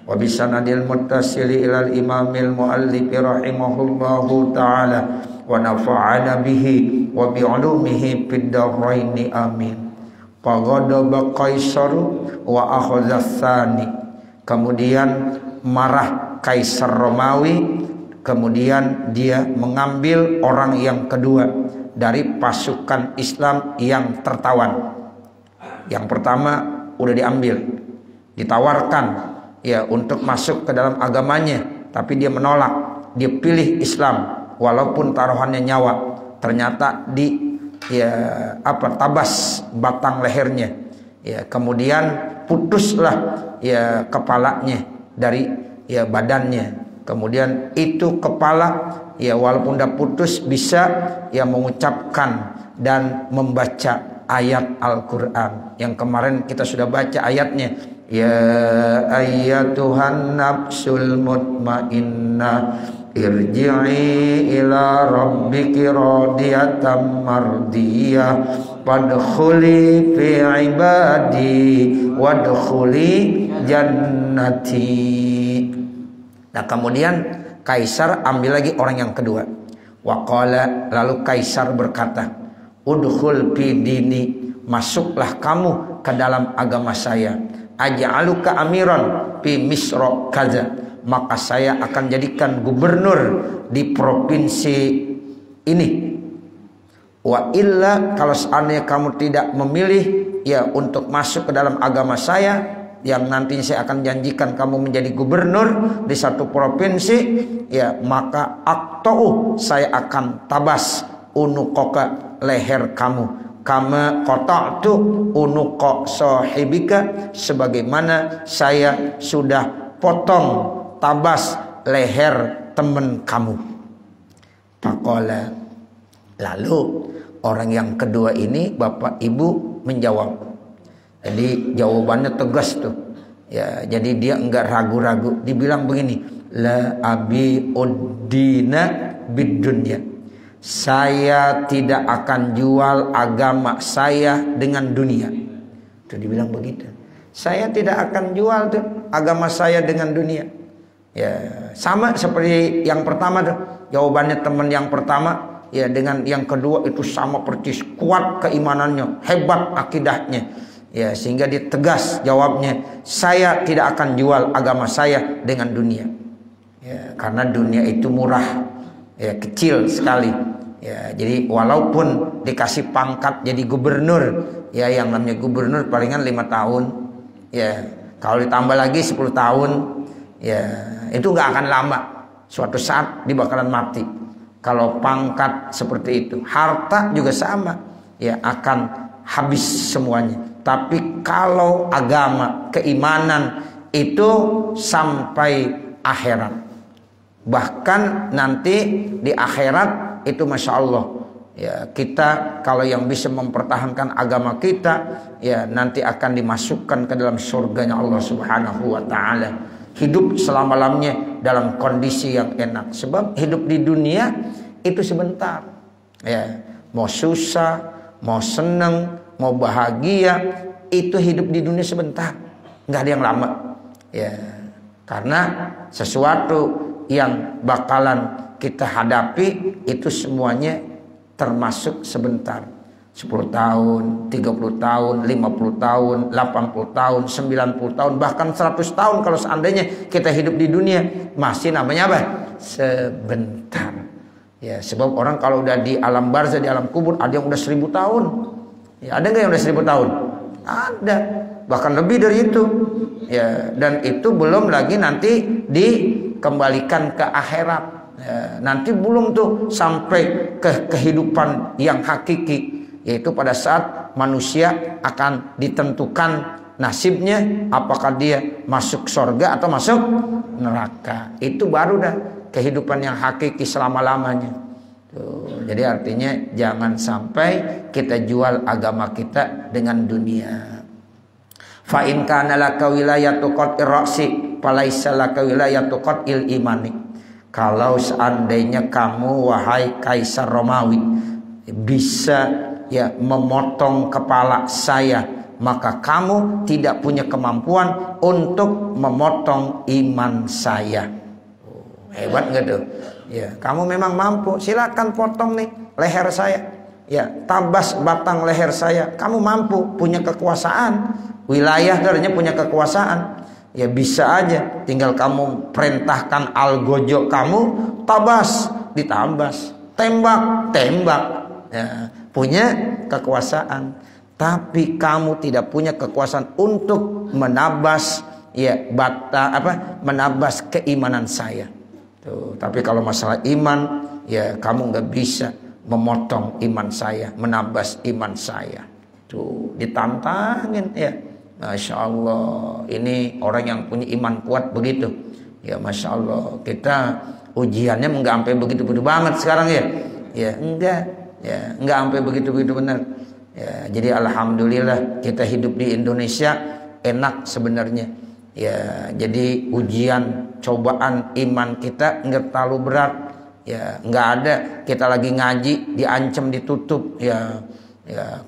wa bisanadil muttasili ilal imamil muallif rahimahullahu ta'ala wa nafa'ana bihi wa bi'ulumihi fid dharaini amin. Faghadaba Qaisaru wa akhadha tsani. Kemudian marah Kaisar Romawi, kemudian dia mengambil orang yang kedua dari pasukan Islam yang tertawan. Yang pertama udah diambil, ditawarkan ya untuk masuk ke dalam agamanya, tapi dia menolak. Dia pilih Islam walaupun taruhannya nyawa. Ternyata tabas batang lehernya. Ya, kemudian putuslah ya kepalanya dari ya badannya. Kemudian itu kepala ya walaupun udah putus bisa ya mengucapkan dan membaca ayat Al-Quran yang kemarin kita sudah baca ayatnya. Ya ayyatuhan nafsul mutmainnah irji'i ila rabbiki radiyatan mardiyah wadkhuli fi ibadi wadkhuli jannati. Nah kemudian Kaisar ambil lagi orang yang kedua. Waqala, lalu Kaisar berkata, udkhul fi dini, masuklah kamu ke dalam agama saya. Aj'aluka amiran fi misra kaza, maka saya akan jadikan gubernur di provinsi ini. Wa illa, kalau seandainya kamu tidak memilih ya untuk masuk ke dalam agama saya, yang nantinya saya akan janjikan kamu menjadi gubernur di satu provinsi, ya maka aqta'u, saya akan tabas unuqaka, leher kamu, kama qata'tu unuqa sahibika, sebagaimana saya sudah potong tabas leher teman kamu. Faqala, lalu orang yang kedua ini bapak ibu menjawab. Jadi jawabannya tegas tuh. Ya, jadi dia enggak ragu-ragu. Dibilang begini, la abi uddina bidunya. Saya tidak akan jual agama saya dengan dunia. Tuh dibilang begitu. Saya tidak akan jual tuh agama saya dengan dunia. Ya, sama seperti yang pertama tuh. Jawabannya teman yang pertama ya dengan yang kedua itu sama persis, kuat keimanannya, hebat akidahnya. Ya, sehingga dia tegas jawabnya, saya tidak akan jual agama saya dengan dunia. Ya, karena dunia itu murah, ya kecil sekali. Ya, jadi walaupun dikasih pangkat jadi gubernur, ya yang namanya gubernur palingan 5 tahun. Ya, kalau ditambah lagi 10 tahun, ya itu nggak akan lama. Suatu saat dia bakalan mati. Kalau pangkat seperti itu, harta juga sama, ya akan habis semuanya. Tapi kalau agama, keimanan itu sampai akhirat. Bahkan nanti di akhirat itu Masya Allah. Ya, kita kalau yang bisa mempertahankan agama kita, ya nanti akan dimasukkan ke dalam surganya Allah Subhanahu wa Ta'ala. Hidup selama-lamanya dalam kondisi yang enak. Sebab hidup di dunia itu sebentar. Ya, mau susah, mau senang, mau bahagia, itu hidup di dunia sebentar, nggak ada yang lama. Ya, karena sesuatu yang bakalan kita hadapi itu semuanya termasuk sebentar. 10 tahun, 30 tahun, 50 tahun, 80 tahun, 90 tahun, bahkan 100 tahun kalau seandainya kita hidup di dunia, masih namanya apa? Sebentar. Ya, sebab orang kalau udah di alam barzah, di alam kubur, ada yang udah 1000 tahun. Ya, ada nggak yang udah 1000 tahun? Ada, bahkan lebih dari itu. Ya, dan itu belum lagi nanti dikembalikan ke akhirat. Ya, nanti belum tuh sampai ke kehidupan yang hakiki, yaitu pada saat manusia akan ditentukan nasibnya, apakah dia masuk surga atau masuk neraka. Itu baru dah kehidupan yang hakiki selama-lamanya. Tuh, jadi artinya jangan sampai kita jual agama kita dengan dunia. Fa in kana laka wilayatu qatir ra'si falaisa laka wilayatu qatil imani. Kalau seandainya kamu wahai Kaisar Romawi bisa ya memotong kepala saya, maka kamu tidak punya kemampuan untuk memotong iman saya. Hebat nggak tuh? Ya, kamu memang mampu, silakan potong nih leher saya. Ya, tabas batang leher saya. Kamu mampu, punya kekuasaan. Wilayah darahnya punya kekuasaan. Ya bisa aja, tinggal kamu perintahkan algojo kamu, tabas, ditabas, tembak, tembak. Ya, punya kekuasaan. Tapi kamu tidak punya kekuasaan untuk menabas, ya menabas keimanan saya. Tuh, tapi kalau masalah iman, ya kamu nggak bisa memotong iman saya, menabas iman saya. Tuh, ditantangin ya. Masya Allah, ini orang yang punya iman kuat begitu. Ya Masya Allah, kita ujiannya nggak sampai begitu-begitu banget sekarang ya. Ya enggak sampai begitu-begitu benar. Ya, jadi alhamdulillah kita hidup di Indonesia enak sebenarnya. Ya, jadi ujian, cobaan iman kita nggak terlalu berat. Ya, nggak ada kita lagi ngaji diancam ditutup. Ya,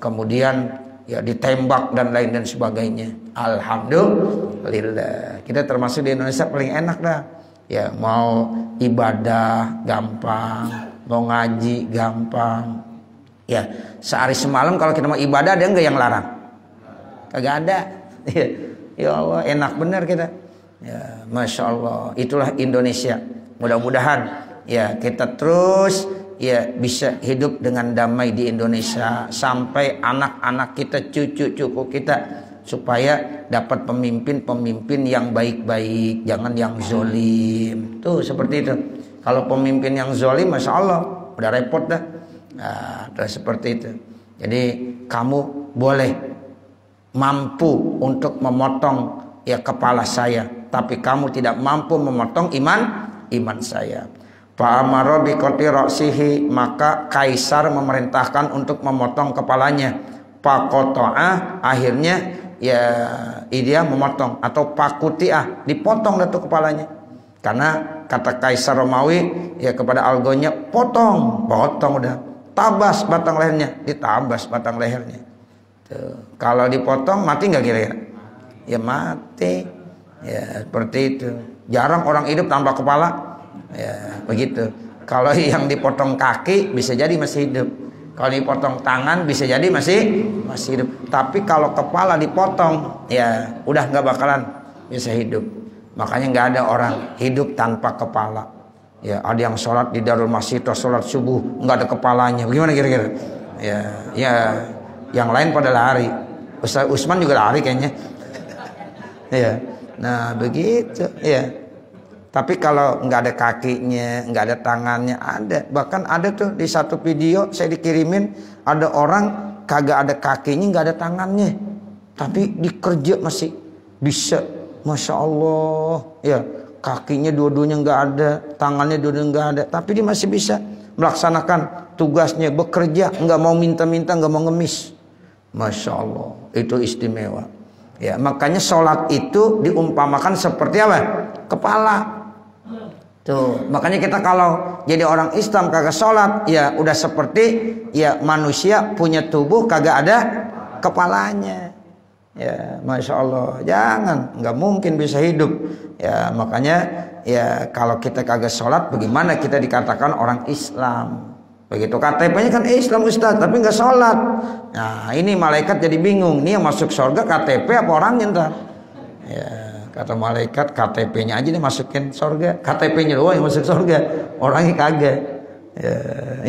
kemudian ya ditembak dan lain dan sebagainya. Alhamdulillah kita termasuk di Indonesia paling enak dah. Ya, mau ibadah gampang, mau ngaji gampang. Ya, sehari semalam kalau kita mau ibadah ada enggak yang larang? Kagak ada. Ya Allah, enak benar kita. Ya, Masya Allah, itulah Indonesia. Mudah-mudahan ya kita terus ya bisa hidup dengan damai di Indonesia sampai anak-anak kita, cucu-cucu kita, supaya dapat pemimpin-pemimpin yang baik-baik, jangan yang zolim. Tuh seperti itu. Kalau pemimpin yang zolim, Masya Allah, udah repot dah. Nah, seperti itu. Jadi kamu boleh mampu untuk memotong ya kepala saya, tapi kamu tidak mampu memotong iman saya. Fa'amara bi qati ra'sihi, maka kaisar memerintahkan untuk memotong kepalanya. Faqata'a, akhirnya ya dia memotong, atau pakuti'ah, dipotong itu kepalanya. Karena kata kaisar Romawi ya kepada algonya, potong udah. Tabas batang lehernya, ditabas batang lehernya. Tuh. Kalau dipotong mati nggak kira-kira? Ya mati. Ya seperti itu. Jarang orang hidup tanpa kepala. Ya begitu. Kalau yang dipotong kaki bisa jadi masih hidup. Kalau dipotong tangan bisa jadi masih hidup. Tapi kalau kepala dipotong, ya udah nggak bakalan bisa hidup. Makanya nggak ada orang hidup tanpa kepala. Ya, ada yang sholat di Darul Masjid atau sholat subuh nggak ada kepalanya. Bagaimana kira-kira? Ya, yang lain pada lari. Ustaz Usman juga lari kayaknya. Ya, nah begitu. Ya. Tapi kalau nggak ada kakinya, nggak ada tangannya, ada. Bahkan ada tuh di satu video saya dikirimin, ada orang kagak ada kakinya, nggak ada tangannya, tapi dikerja masih bisa. Masya Allah. Ya. Kakinya dua-duanya nggak ada, tangannya dua-duanya nggak ada, tapi dia masih bisa melaksanakan tugasnya, bekerja, nggak mau minta-minta, nggak mau ngemis. Masya Allah, itu istimewa. Ya, makanya sholat itu diumpamakan seperti apa? Kepala. Tuh, makanya kita kalau jadi orang Islam kagak sholat, ya udah seperti ya manusia punya tubuh kagak ada kepalanya. Ya, Masya Allah, nggak mungkin bisa hidup. Ya, makanya ya kalau kita kagak sholat, bagaimana kita dikatakan orang Islam? Begitu KTP-nya kan Islam Ustaz, tapi nggak sholat. Nah, ini malaikat jadi bingung. Ini yang masuk surga KTP apa orangnya ntar? Ya, kata malaikat KTP-nya aja dimasukin surga, KTP-nya doang yang masuk surga, orangnya kagak. Ya,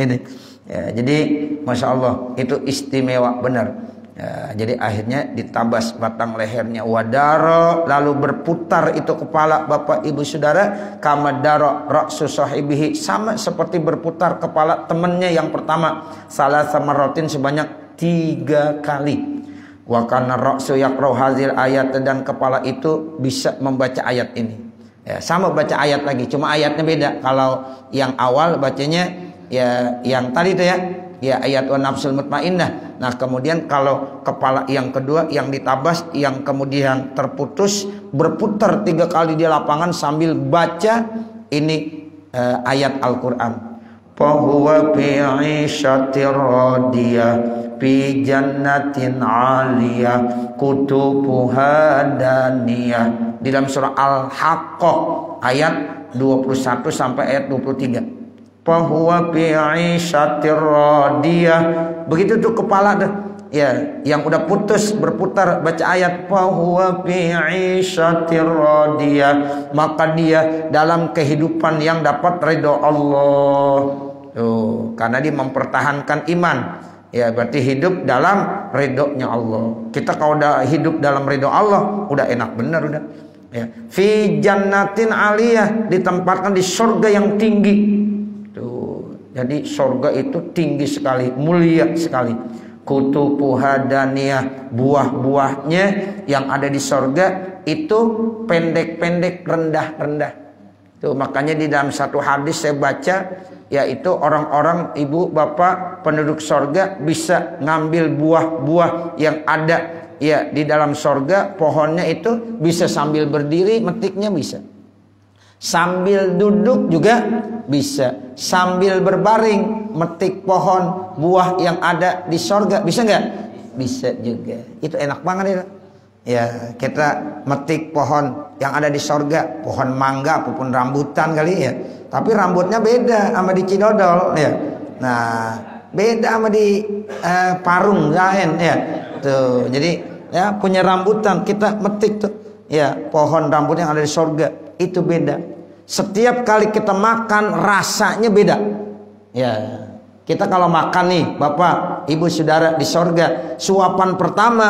ini. Ya, jadi Masya Allah itu istimewa benar. Ya, jadi akhirnya ditabas batang lehernya, wadaro, lalu berputar itu kepala bapak ibu saudara, kamadaro ra'su sahibihi, sama seperti berputar kepala temannya yang pertama, salah sama rotin sebanyak 3 kali. Wa kana ra'su yaqra'u hadzal ayat, dan kepala itu bisa membaca ayat ini. Ya, sama baca ayat lagi, cuma ayatnya beda. Kalau yang awal bacanya ya yang tadi itu ya ayat wa nafsul mutmainnah. Nah, kemudian kalau kepala yang kedua yang ditabas, yang kemudian terputus, berputar 3 kali di lapangan sambil baca ini ayat Al-Quran. Fahuwa bi'ishatir radiyah fi jannatin 'aliyah kutubuha daniyah. Di dalam surah Al-Haqqah ayat 21 sampai ayat 23. Fahuwa fi 'ishatir radiyah. Begitu tuh kepala tuh. Ya, yang udah putus berputar baca ayat fahuwa fi 'ishatir radiyah, maka dia dalam kehidupan yang dapat ridho Allah. Tuh, karena dia mempertahankan iman. Ya, berarti hidup dalam ridhonya Allah. Kita kalau udah hidup dalam ridho Allah, udah enak bener udah. Ya, fi jannatin 'aliyah, ditempatkan di surga yang tinggi. Tuh, jadi surga itu tinggi sekali, mulia sekali. Kutubuha daniyah, buah-buahnya yang ada di surga itu pendek-pendek, rendah-rendah. Tuh, makanya di dalam satu hadis saya baca, yaitu orang-orang ibu bapak penduduk surga bisa ngambil buah-buah yang ada ya di dalam surga, pohonnya itu bisa sambil berdiri metiknya bisa, sambil duduk juga bisa, sambil berbaring metik pohon buah yang ada di surga, bisa nggak? Bisa juga. Itu enak banget itu. Ya, kita metik pohon yang ada di surga, pohon mangga ataupun rambutan kali ya. Tapi rambutnya beda sama di Cidodol ya. Nah, beda sama di Parung lain ya. Tuh, jadi ya punya rambutan kita metik tuh. Ya, pohon rambut yang ada di surga itu beda. Setiap kali kita makan rasanya beda. Ya, kita kalau makan nih, Bapak, Ibu, Saudara di surga, suapan pertama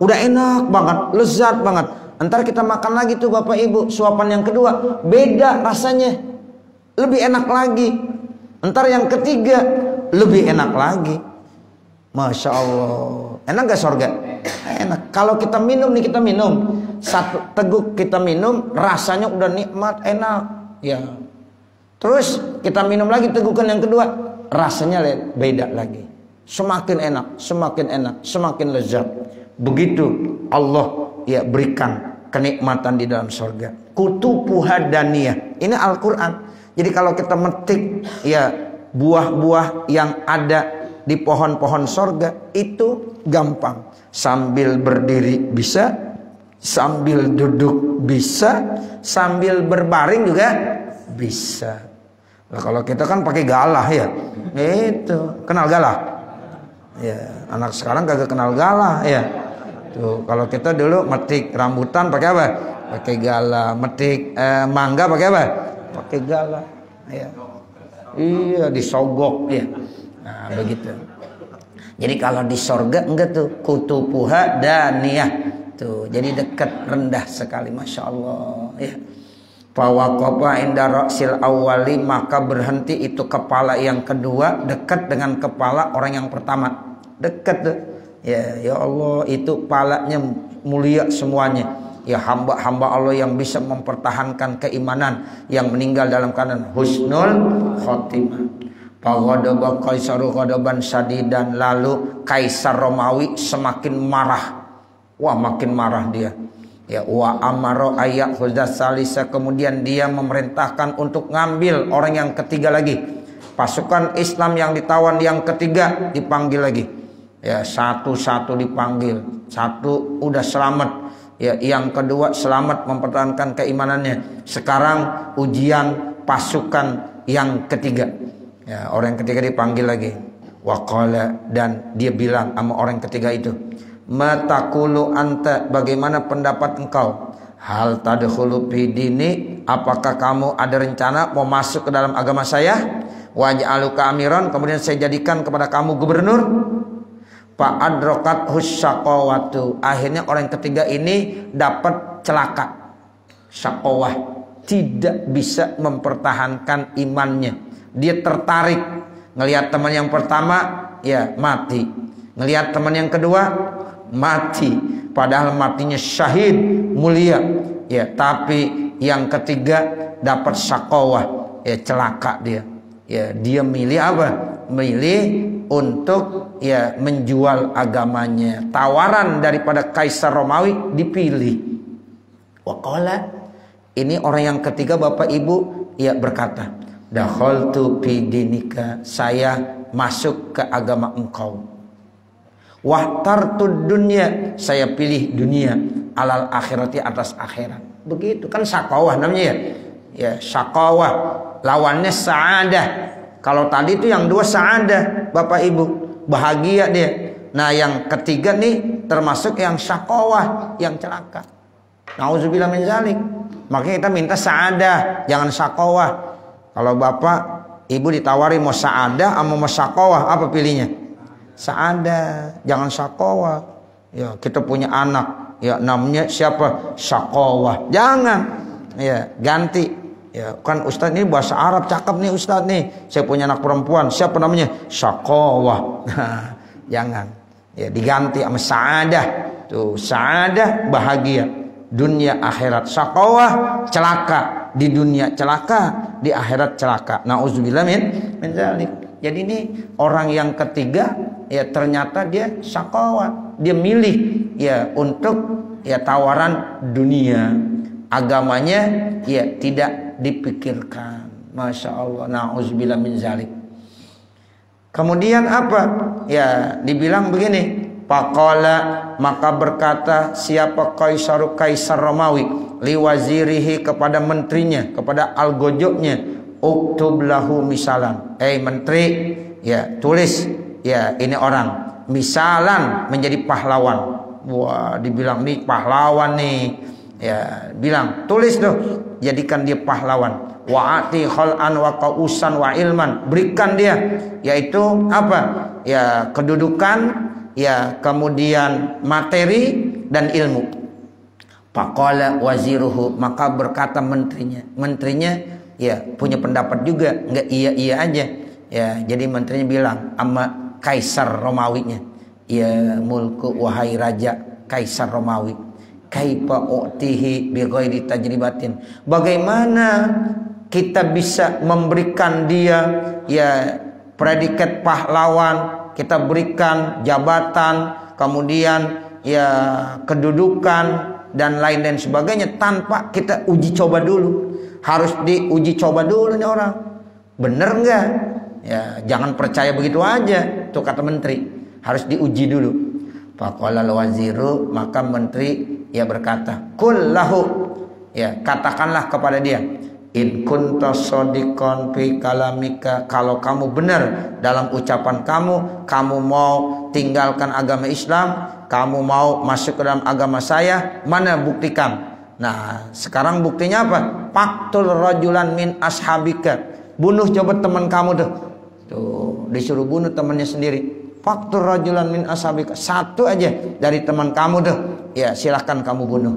udah enak banget, lezat banget. Entar kita makan lagi tuh Bapak Ibu, suapan yang kedua beda rasanya, lebih enak lagi. Entar yang ketiga lebih enak lagi. Masya Allah, enak gak surga? Enak. Kalau kita minum nih, kita minum satu teguk, kita minum rasanya udah nikmat, enak ya. Terus kita minum lagi tegukan yang kedua, rasanya beda lagi, semakin enak, semakin enak, semakin lezat. Begitu Allah ya berikan kenikmatan di dalam surga. Kutubuha daniyah, ini Al-Quran. Jadi kalau kita metik ya buah-buah yang ada di pohon-pohon surga itu gampang, sambil berdiri bisa, sambil duduk bisa, sambil berbaring juga bisa. Nah, kalau kita kan pakai galah ya, itu kenal galah? Ya, anak sekarang kagak kenal galah ya. Tuh, kalau kita dulu metik rambutan pakai apa? Pakai galah. Metik mangga pakai apa? Pakai galah. Ya. Iya, disogok ya. Nah, begitu. Jadi kalau di surga enggak tuh, kutubuha daniyah. Tuh, jadi dekat, rendah sekali, Masya Allah ya. Fawaqafa inda ra'sil awwali, maka berhenti itu kepala yang kedua dekat dengan kepala orang yang pertama. Dekat tuh. Ya Allah, itu palanya mulia semuanya. Ya, hamba-hamba Allah yang bisa mempertahankan keimanan, yang meninggal dalam keadaan husnul khotimah. Faghadaba Qaisaru ghadaban sadidan, lalu Kaisar Romawi semakin marah. Wah, makin marah dia. Ya, wa amaro ayak hudas salisa, kemudian dia memerintahkan untuk ngambil orang yang ketiga lagi. Pasukan Islam yang ditawan yang ketiga dipanggil lagi. Ya, satu-satu dipanggil. Satu udah selamat. Ya, yang kedua selamat mempertahankan keimanannya. Sekarang ujian pasukan yang ketiga. Ya, orang yang ketiga dipanggil lagi. Waqala, dan dia bilang sama orang ketiga itu, matakulu anta, bagaimana pendapat engkau? Hal tadkhulu fi dini, apakah kamu ada rencana mau masuk ke dalam agama saya? Waj'aluka amiran, kemudian saya jadikan kepada kamu gubernur. Fa'adrokat husyaqawatu, akhirnya orang ketiga ini dapat celaka, syaqawah, tidak bisa mempertahankan imannya. Dia tertarik ngelihat teman yang pertama ya mati, ngelihat teman yang kedua mati, padahal matinya syahid mulia ya, tapi yang ketiga dapat syaqawah ya, celaka dia. Ya, dia milih apa? Milih untuk ya menjual agamanya. Tawaran daripada Kaisar Romawi dipilih. Waqala, ini orang yang ketiga Bapak Ibu ya berkata, dakhaltu fi dinika, saya masuk ke agama engkau. Wahtartud dunya, saya pilih dunia alal akhirati atas akhirat. Begitu kan syaqawah namanya ya. Ya, syaqawah lawannya sa'adah. Kalau tadi itu yang dua sa'adah, Bapak Ibu, bahagia dia. Nah, yang ketiga nih termasuk yang syaqawah, yang celaka. Nauzubillah min zalik. Makanya kita minta sa'adah, jangan syaqawah. Kalau Bapak Ibu ditawari mau sa'adah sama mau syaqawah, apa pilihnya? Sa'adah, jangan syaqawah. Ya, kita punya anak, ya namanya siapa? Syaqawah. Jangan. Ya, ganti. Ya, kan Ustadz ini bahasa Arab cakep nih Ustadz nih. Saya punya anak perempuan, siapa namanya? Syaqawah. Jangan. Ya, diganti sama sa'adah. Tuh, sa'adah bahagia dunia akhirat. Syaqawah celaka, di dunia celaka, di akhirat celaka. Nauzubillah min dzalik. Jadi ini orang yang ketiga ya ternyata dia syaqawah. Dia milih ya untuk ya tawaran dunia. Agamanya ya tidak dipikirkan. Masya Allah. Nauzubillah min dzalik. Kemudian apa? Ya dibilang begini. Faqala, maka berkata siapa Kaisar Romawi liwazirihi, kepada menterinya, kepada algojoknya, uktub lahu misalan. Menteri, ya tulis ya ini orang misalan menjadi pahlawan. Wah, dibilang nih pahlawan nih. Ya, bilang tulis tuh, jadikan dia pahlawan. Wa'ati khal'an wa qausan wa ilman, berikan dia yaitu apa? Ya kedudukan, ya kemudian materi dan ilmu. Faqala waziruhu, maka berkata menterinya ya punya pendapat juga, enggak iya aja. Ya, jadi menterinya bilang sama Kaisar Romawinya, ya mulku wahai raja Kaisar Romawi, kaifa u'tihi bi ghairi tajribatin, bagaimana kita bisa memberikan dia ya predikat pahlawan, kita berikan jabatan, kemudian ya kedudukan dan lain dan sebagainya tanpa kita uji coba dulu. Harus diuji coba dulu nih orang, bener nggak? Ya jangan percaya begitu aja. Tuh kata menteri, harus diuji dulu. Faqala al-waziru, maka menteri ya berkata, qul lahu, ya katakanlah kepada dia, in kunta shadiqan fi kalamika, kalau kamu benar dalam ucapan kamu mau tinggalkan agama Islam, kamu mau masuk ke dalam agama saya, mana buktikan. Nah, sekarang buktinya apa? Faqtul rajulan min ashabika, bunuh coba teman kamu tuh. Tuh, disuruh bunuh temannya sendiri. Faqtul rajulan min ashabika, satu aja dari teman kamu tuh. Ya, silahkan kamu bunuh.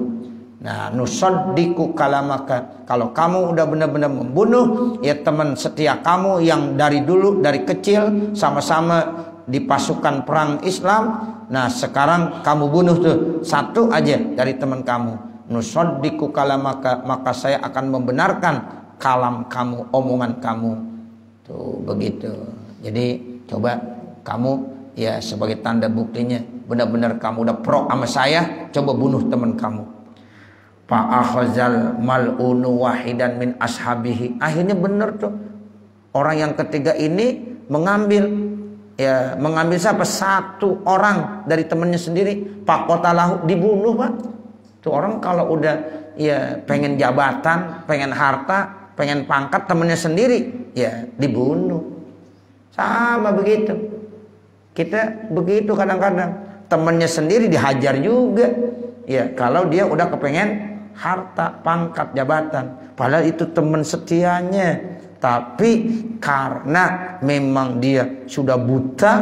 Nah, nusaddiqu kalamaka, kalau kamu udah benar-benar membunuh ya teman setia kamu yang dari dulu dari kecil sama-sama di pasukan perang Islam, nah sekarang kamu bunuh tuh satu aja dari teman kamu. Nusaddiqu kalamaka, maka saya akan membenarkan kalam kamu, omongan kamu. Tuh begitu. Jadi coba kamu ya sebagai tanda buktinya benar-benar kamu udah pro sama saya, coba bunuh teman kamu. Fa'akhazal mal'unu wahidan min ashabihi, akhirnya benar tuh orang yang ketiga ini mengambil siapa? Satu orang dari temannya sendiri. Faqatalahu, dibunuh Pak. Tuh orang kalau udah ya pengen jabatan, pengen harta, pengen pangkat temannya sendiri, ya dibunuh. Sama begitu. Kita begitu kadang-kadang, temannya sendiri dihajar juga. Ya kalau dia udah kepengen harta, pangkat, jabatan, padahal itu teman setianya, tapi karena memang dia sudah buta,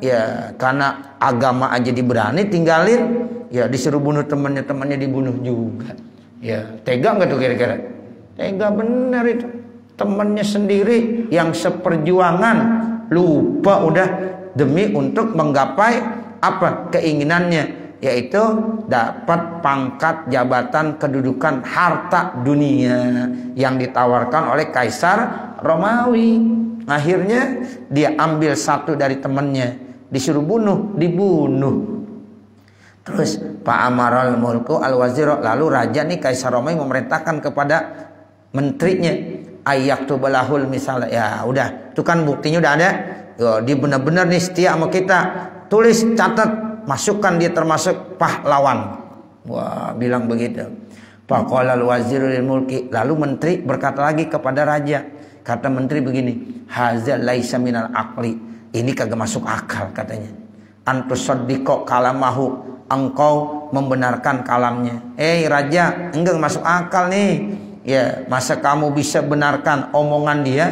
ya karena agama aja diberani tinggalin, ya disuruh bunuh temannya dibunuh juga. Ya tega nggak tuh kira-kira? Tega bener itu. Temannya sendiri yang seperjuangan lupa udah demi untuk menggapai apa keinginannya, yaitu dapat pangkat, jabatan, kedudukan, harta dunia yang ditawarkan oleh Kaisar Romawi. Akhirnya dia ambil satu dari temannya, disuruh bunuh, dibunuh. Terus Pak Amaral Mulku Al-Wazir, lalu raja nih Kaisar Romawi memerintahkan kepada menterinya, ayyaktubulahul misalnya, ya udah, itu kan buktinya udah ada. Yo, dia benar-benar nih setia sama kita. Tulis, catat masukkan dia termasuk pahlawan. Wah, bilang begitu. Faqala al-wazirul mulki, lalu menteri berkata lagi kepada raja. Kata menteri begini, haza laisa minal aqli, ini kagak masuk akal katanya. Antusaddiqo kalamahu, engkau membenarkan kalamnya. Raja, enggak masuk akal nih. Ya, masa kamu bisa benarkan omongan dia?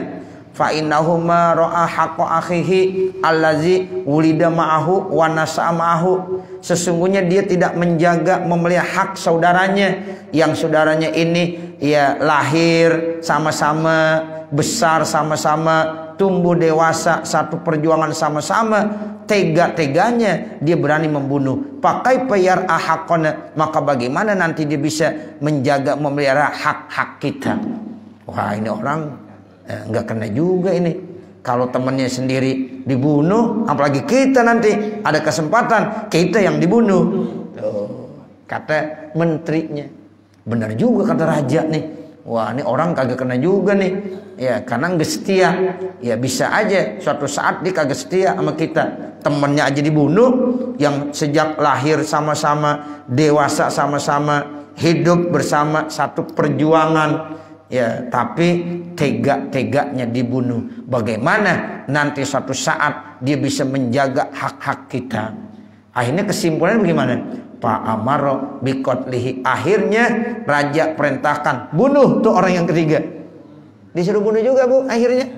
Fa innahu ma ra'a haqqa akhihi allazi wulida ma'ahu wa nasa'a ma'ahu. Sesungguhnya dia tidak menjaga memelihara hak saudaranya, yang saudaranya ini ya lahir sama-sama, besar sama-sama, tumbuh dewasa, satu perjuangan sama-sama, tega-teganya dia berani membunuh. Pakai payar ahakona, maka bagaimana nanti dia bisa menjaga memelihara hak-hak kita? Wah, ini orang nggak kena juga ini. Kalau temannya sendiri dibunuh, apalagi kita nanti ada kesempatan kita yang dibunuh. Kata menterinya, benar juga kata raja nih. Wah, ini orang kagak kena juga nih. Ya, karena nggak setia. Ya, bisa aja suatu saat dia kagak setia sama kita. Temennya aja dibunuh, yang sejak lahir sama-sama, dewasa sama-sama, hidup bersama, satu perjuangan. Ya, tapi tega-teganya dibunuh. Bagaimana nanti suatu saat dia bisa menjaga hak-hak kita? Akhirnya kesimpulannya bagaimana? Pak Amaro biqatlihi. Akhirnya raja perintahkan bunuh tuh orang yang ketiga. Disuruh bunuh juga, Bu, akhirnya.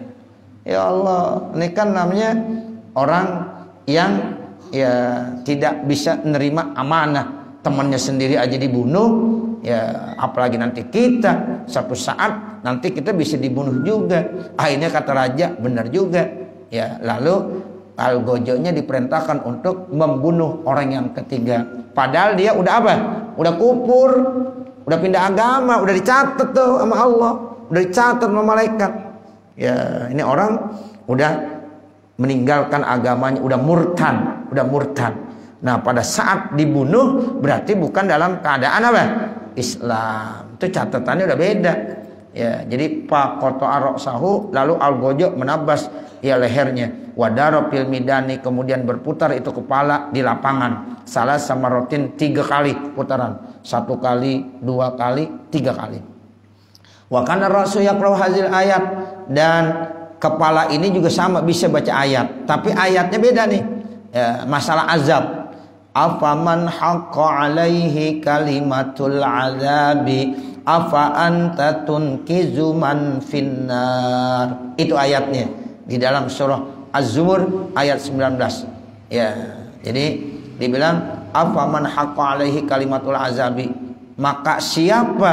Ya Allah, ini kan namanya orang yang ya tidak bisa menerima amanah. Temannya sendiri aja dibunuh, ya apalagi nanti kita suatu saat nanti kita bisa dibunuh juga. Akhirnya kata raja, benar juga. Ya, lalu Al-Gojonya diperintahkan untuk membunuh orang yang ketiga. Padahal dia udah apa? Udah kufur, udah pindah agama, udah dicatat tuh sama Allah, udah dicatat sama malaikat. Ya, ini orang udah meninggalkan agamanya, udah murtad. Nah, pada saat dibunuh berarti bukan dalam keadaan apa? Islam. Itu catatannya udah beda. Ya, jadi Pak Koto Aroksahu, lalu Al-Gojo menabas ya lehernya. Wadaro fil midani, kemudian berputar itu kepala di lapangan. Salah sama rotin 3 kali putaran. 1 kali, 2 kali, 3 kali. Wa kana rasul yaqra'u hazil ayat, dan kepala ini juga sama bisa baca ayat, tapi ayatnya beda nih. Ya, masalah azab. Afaman haqqa alaihi kalimatul azabi afa anta tunkizu man finnar. Itu ayatnya di dalam surah Az-Zumur ayat 19. Ya, jadi dibilang afaman haqqa alaihi kalimatul azabi, maka siapa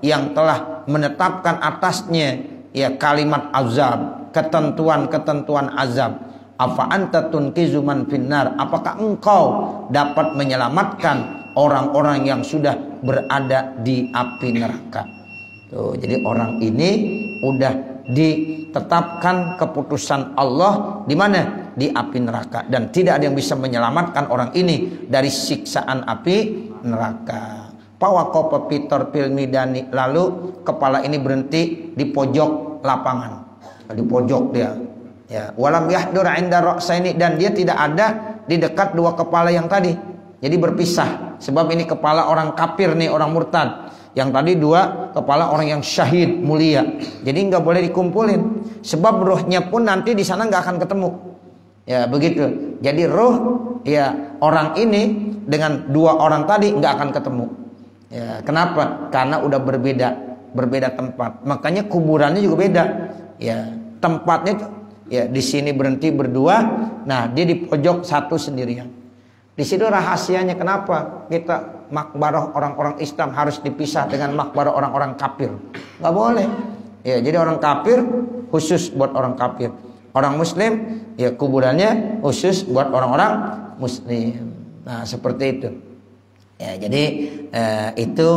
yang telah menetapkan atasnya ya kalimat azab, ketentuan-ketentuan azab. Afa anta tunkizu man finnar, apakah engkau dapat menyelamatkan orang-orang yang sudah berada di api neraka? Tuh, jadi orang ini udah ditetapkan keputusan Allah di mana? Di api neraka, dan tidak ada yang bisa menyelamatkan orang ini dari siksaan api neraka. Pawaqafa pitor fil midani, lalu kepala ini berhenti di pojok lapangan. Di pojok dia. Ya, walam yahdur 'inda ra'saini, dan dia tidak ada di dekat 2 kepala yang tadi. Jadi berpisah. Sebab ini kepala orang kafir nih, orang murtad. Yang tadi 2 kepala orang yang syahid mulia. Jadi nggak boleh dikumpulin. Sebab rohnya pun nanti di sana nggak akan ketemu. Ya, begitu. Jadi roh ya orang ini dengan 2 orang tadi nggak akan ketemu. Ya, kenapa? Karena udah berbeda tempat. Makanya kuburannya juga beda. Ya, tempatnya ya di sini berhenti berdua, nah dia di pojok satu sendirian. Di situ rahasianya kenapa kita makbarah orang-orang Islam harus dipisah dengan makbarah orang-orang kafir. Nggak boleh. Ya, jadi orang kafir khusus buat orang kafir. Orang Muslim ya kuburannya khusus buat orang-orang Muslim. Nah, seperti itu. Ya, jadi itu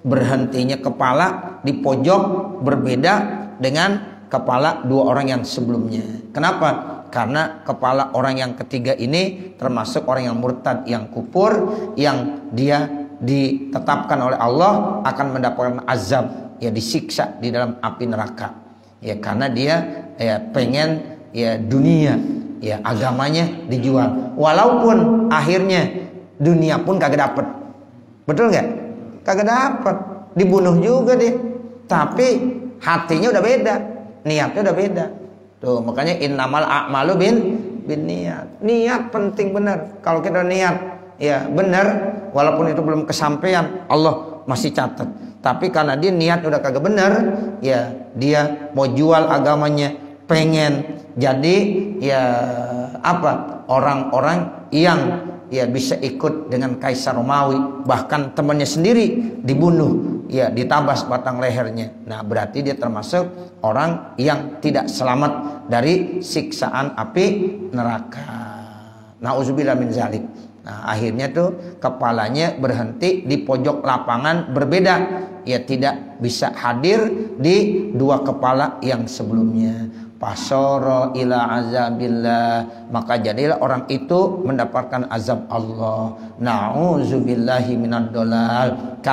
berhentinya kepala di pojok berbeda dengan kepala 2 orang yang sebelumnya. Kenapa? Karena kepala orang yang ketiga ini termasuk orang yang murtad, yang kufur, yang dia ditetapkan oleh Allah akan mendapatkan azab, ya disiksa di dalam api neraka. Ya, karena dia ya pengen ya dunia, ya agamanya dijual. Walaupun akhirnya dunia pun kagak dapet. Betul nggak? Kagak dapet. Dibunuh juga dia. Tapi hatinya udah beda, niatnya udah beda. Tuh makanya innamal a'malu bin niat. Niat penting benar. Kalau kita niat ya benar, walaupun itu belum kesampaian, Allah masih catat. Tapi karena dia niat udah kagak benar, ya dia mau jual agamanya, pengen jadi ya apa? Orang-orang yang ya bisa ikut dengan Kaisar Romawi, bahkan temannya sendiri dibunuh, ya ditabas batang lehernya. Nah, berarti dia termasuk orang yang tidak selamat dari siksaan api neraka. Nauzubillah min zalik. Nah, akhirnya tuh kepalanya berhenti di pojok lapangan berbeda. Ya tidak bisa hadir di dua kepala yang sebelumnya. Pasoro ila azabillah, maka jadilah orang itu mendapatkan azab Allah. Nauzubillahi minad dolal.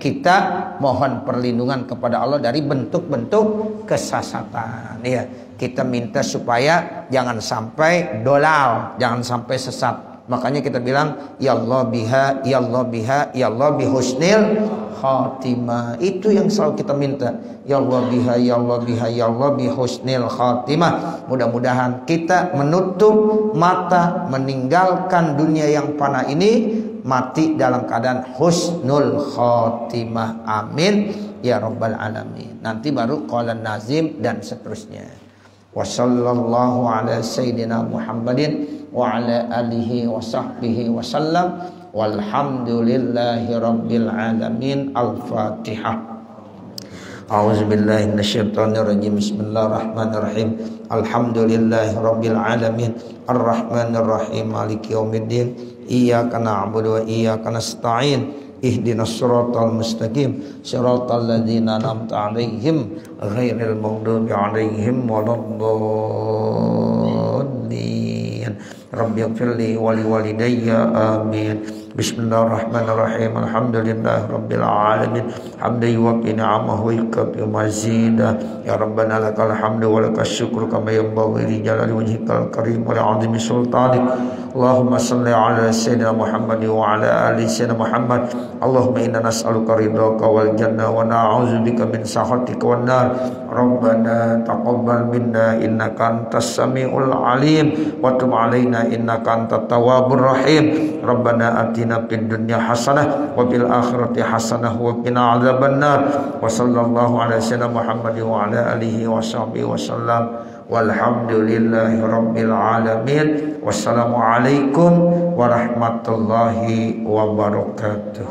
Kita mohon perlindungan kepada Allah dari bentuk-bentuk kesesatan. Ya, kita minta supaya jangan sampai dolal, jangan sampai sesat. Makanya kita bilang ya Allah biha, ya Allah biha, ya Allah bihusnil khatimah. Itu yang selalu kita minta. Ya Allah biha, ya Allah biha, ya Allah bihusnil khatimah. Mudah-mudahan kita menutup mata, meninggalkan dunia yang fana ini, mati dalam keadaan husnul khatimah. Amin ya rabbal alamin. Nanti baru qalan nazim dan seterusnya. Wa sallallahu ala sayyidina Muhammadin wa ala alihi wa sahbihi wa sallam. Walhamdulillahi rabbil alamin. Al-Fatihah. A'udzubillahi minasyaitonir rajim. Bismillahirrahmanirrahim. Alhamdulillahi rabbil alamin. Arrahmanir rahim. Maliki yaumiddin. Iyyaka na'budu wa iyyaka nasta'in. Ihdinas siratal mustaqim. Siratal ladzina an'amta 'alaihim ghairil maghdubi 'alaihim waladdallin. Rabbighfirli wa liwalidayya amin. Bismillahirrahmanirrahim. Alhamdulillahi rabbil alamin. Hamdan yuwaffi ni'amahu wa yukafi mazida. Ya Rabbana lakal hamdu wa lakas syukru kama yanbaghi li jalali wajhikal karim wa li'azimi sultanik. Allahumma salli ala sayyidina Muhammad wa ala ali sayyidina Muhammad. Allahumma inna nas'aluka ridhaka wal jannah wa na'udzubika min sakhatika wan nar. Rabbana taqabbal minna innaka antas samiul alim wa tub alaina innaka antat tawwabur rahim. Rabbana atina fid dunya hasanah wa fil akhirati hasanah wa qina adzabannar. Wa sallallahu ala sayyidina Muhammad wa ala alihi wa sahbihi wasallam. Walhamdulillahi rabbil alamin. Wassalamualaikum warahmatullahi wabarakatuh.